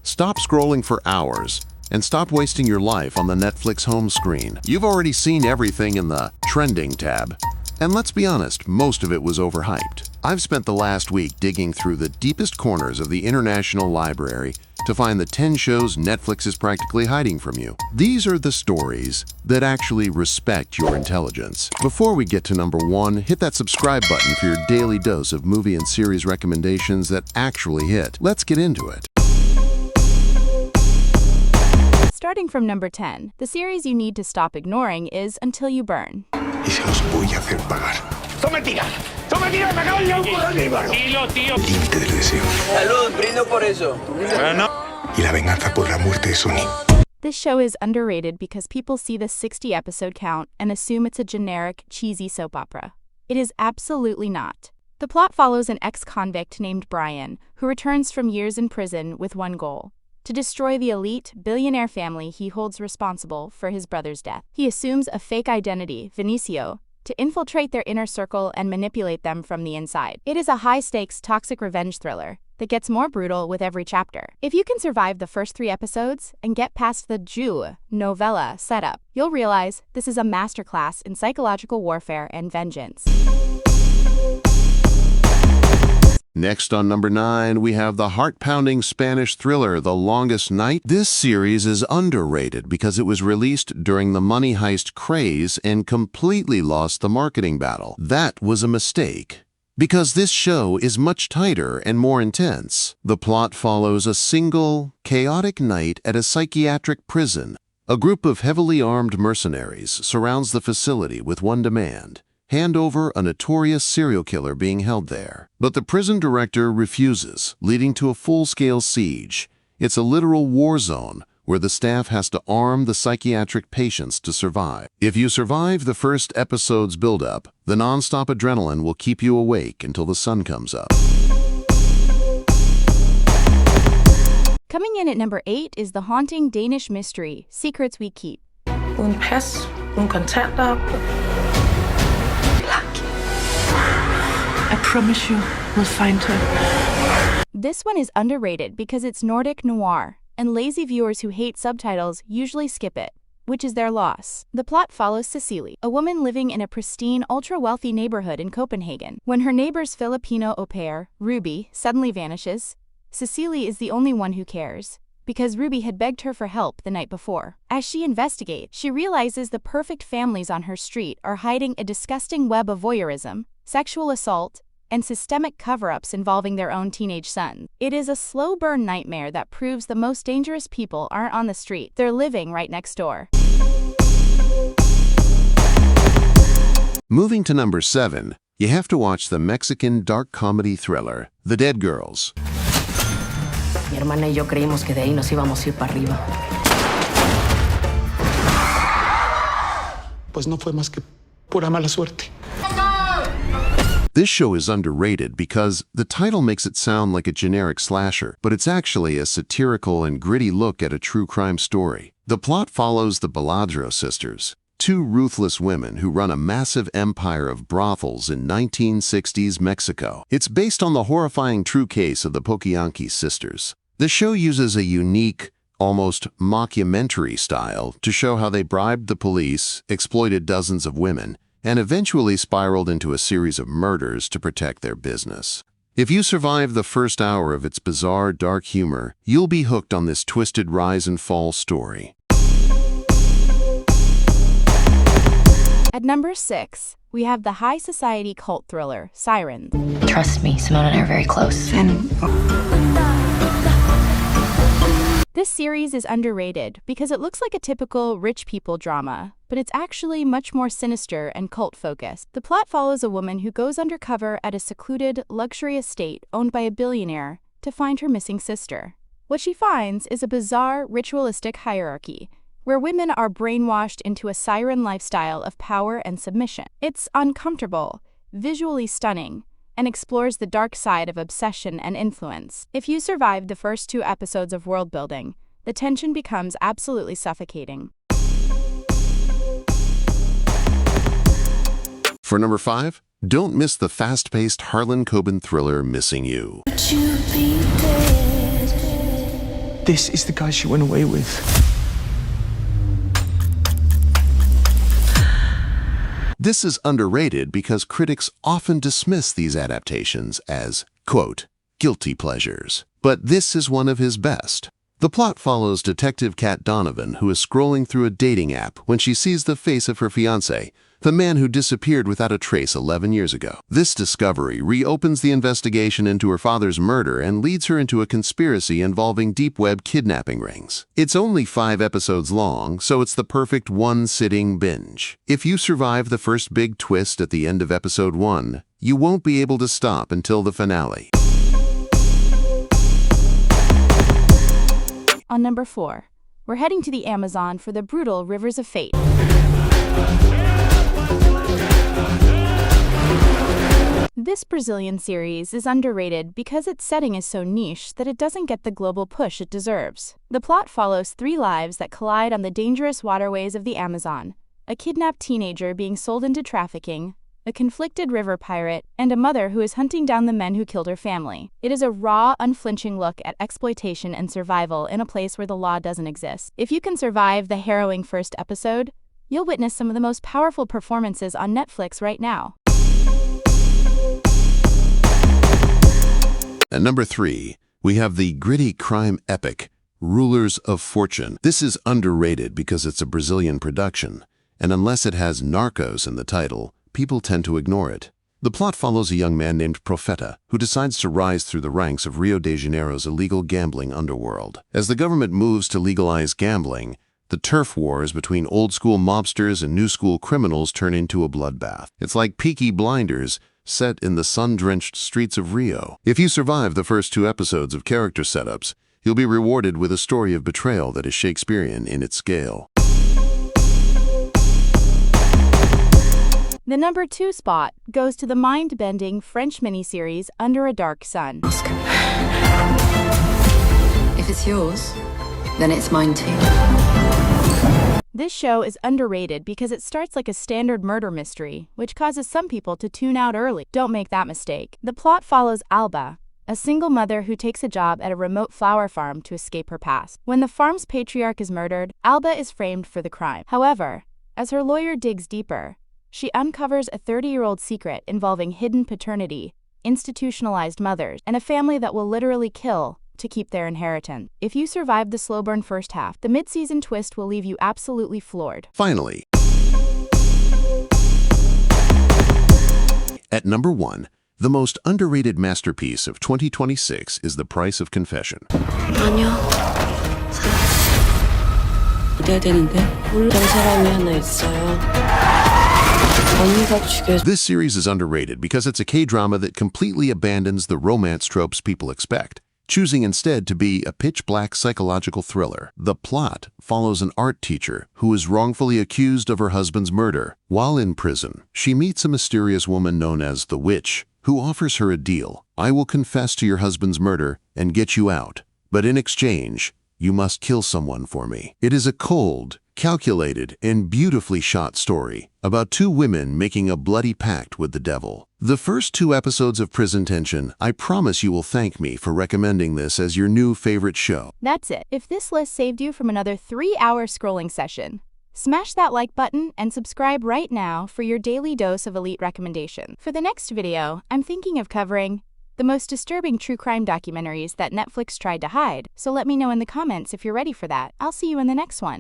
Stop scrolling for hours and stop wasting your life on the Netflix home screen. You've already seen everything in the Trending tab. And let's be honest, most of it was overhyped. I've spent the last week digging through the deepest corners of the International Library to find the 10 shows Netflix is practically hiding from you. These are the stories that actually respect your intelligence. Before we get to number 1, hit that subscribe button for your daily dose of movie and series recommendations that actually hit. Let's get into it. Starting from number 10, the series you need to stop ignoring is Until You Burn. Y se los voy a hacer pagar. ¡Son mentiras! ¡Son mentiras! ¡Me acabo de Tranquilo, tío. Límite del deseo. Salud, brindo por eso. Y la venganza por la muerte de Sonny. This show is underrated because people see the 60-episode count and assume it's a generic, cheesy soap opera. It is absolutely not. The plot follows an ex-convict named Brian, who returns from years in prison with one goal: to destroy the elite, billionaire family he holds responsible for his brother's death. He assumes a fake identity, Vinicio, to infiltrate their inner circle and manipulate them from the inside. It is a high-stakes, toxic revenge thriller that gets more brutal with every chapter. If you can survive the first 3 episodes and get past the novella setup, you'll realize this is a masterclass in psychological warfare and vengeance. Next on number 9, we have the heart-pounding Spanish thriller The Longest Night. This series is underrated because it was released during the money heist craze and completely lost the marketing battle. That was a mistake, because this show is much tighter and more intense. The plot follows a single, chaotic night at a psychiatric prison. A group of heavily armed mercenaries surrounds the facility with one demand: hand over a notorious serial killer being held there. But the prison director refuses, leading to a full-scale siege. It's a literal war zone where the staff has to arm the psychiatric patients to survive. If you survive the first episode's build-up, the non-stop adrenaline will keep you awake until the sun comes up. Coming in at number 8 is the haunting Danish mystery, Secrets We Keep. Uden pas, uden kontanter. I promise you, we'll find her. This one is underrated because it's Nordic Noir, and lazy viewers who hate subtitles usually skip it, which is their loss. The plot follows Cecilie, a woman living in a pristine, ultra-wealthy neighborhood in Copenhagen. When her neighbor's Filipino au pair, Ruby, suddenly vanishes, Cecilie is the only one who cares, because Ruby had begged her for help the night before. As she investigates, she realizes the perfect families on her street are hiding a disgusting web of voyeurism, sexual assault, and systemic cover-ups involving their own teenage sons. It is a slow-burn nightmare that proves the most dangerous people aren't on the street, they're living right next door. Moving to number 7, you have to watch the Mexican dark comedy thriller, The Dead Girls. Mi hermana y yo creímos que de ahí nos íbamos a ir para arriba. Pues no fue más que pura mala suerte. This show is underrated because the title makes it sound like a generic slasher, but it's actually a satirical and gritty look at a true crime story. The plot follows the Baladro sisters, 2 ruthless women who run a massive empire of brothels in 1960s Mexico. It's based on the horrifying true case of the Poquianqui sisters. The show uses a unique, almost mockumentary style to show how they bribed the police, exploited dozens of women, and eventually spiraled into a series of murders to protect their business. If you survive the first hour of its bizarre, dark humor, you'll be hooked on this twisted rise and fall story. At number 6, we have the high society cult thriller, Sirens. Trust me, Simone and I are very close. This series is underrated because it looks like a typical rich people drama, but it's actually much more sinister and cult-focused. The plot follows a woman who goes undercover at a secluded, luxury estate owned by a billionaire to find her missing sister. What she finds is a bizarre, ritualistic hierarchy, where women are brainwashed into a siren lifestyle of power and submission. It's uncomfortable, visually stunning, and explores the dark side of obsession and influence. If you survive the first 2 episodes of world building, the tension becomes absolutely suffocating. For number 5, don't miss the fast-paced Harlan Coben thriller Missing You. This This is the guy she went away with. This is underrated because critics often dismiss these adaptations as, quote, guilty pleasures. But this is one of his best. The plot follows Detective Kat Donovan, who is scrolling through a dating app when she sees the face of her fiancé, the man who disappeared without a trace 11 years ago. This discovery reopens the investigation into her father's murder and leads her into a conspiracy involving deep web kidnapping rings. It's only 5 episodes long, so it's the perfect one-sitting binge. If you survive the first big twist at the end of episode 1, you won't be able to stop until the finale. On number 4, we're heading to the Amazon for the brutal Rivers of Fate. This Brazilian series is underrated because its setting is so niche that it doesn't get the global push it deserves. The plot follows 3 lives that collide on the dangerous waterways of the Amazon: a kidnapped teenager being sold into trafficking, a conflicted river pirate, and a mother who is hunting down the men who killed her family. It is a raw, unflinching look at exploitation and survival in a place where the law doesn't exist. If you can survive the harrowing first episode, you'll witness some of the most powerful performances on Netflix right now. At number 3, we have the gritty crime epic, Rulers of Fortune. This is underrated because it's a Brazilian production, and unless it has Narcos in the title, people tend to ignore it. The plot follows a young man named Profeta, who decides to rise through the ranks of Rio de Janeiro's illegal gambling underworld. As the government moves to legalize gambling, the turf wars between old-school mobsters and new-school criminals turn into a bloodbath. It's like Peaky Blinders, set in the sun-drenched streets of Rio. If you survive the first 2 episodes of character setups, you'll be rewarded with a story of betrayal that is Shakespearean in its scale. The number 2 spot goes to the mind-bending French miniseries Under a Dark Sun. If it's yours, then it's mine too. This show is underrated because it starts like a standard murder mystery, which causes some people to tune out early. Don't make that mistake. The plot follows Alba, a single mother who takes a job at a remote flower farm to escape her past. When the farm's patriarch is murdered, Alba is framed for the crime. However, as her lawyer digs deeper, she uncovers a 30-year-old secret involving hidden paternity, institutionalized mothers, and a family that will literally kill to keep their inheritance. If you survive the slow burn first half, the mid-season twist will leave you absolutely floored. Finally, at number 1, the most underrated masterpiece of 2026 is The Price of Confession. 아니야. 어디야 되는데? 모르는 사람이 하나 있어요. This series is underrated because it's a K-drama that completely abandons the romance tropes people expect, choosing instead to be a pitch-black psychological thriller. The plot follows an art teacher who is wrongfully accused of her husband's murder. While in prison, she meets a mysterious woman known as the Witch, who offers her a deal. I will confess to your husband's murder and get you out, but in exchange, you must kill someone for me. It is a cold, calculated, and beautifully shot story about 2 women making a bloody pact with the devil. The first 2 episodes of Prison Tension, I promise you will thank me for recommending this as your new favorite show. That's it. If this list saved you from another 3-hour scrolling session, smash that like button and subscribe right now for your daily dose of elite recommendation. For the next video, I'm thinking of covering the most disturbing true crime documentaries that Netflix tried to hide, so let me know in the comments if you're ready for that. I'll see you in the next one.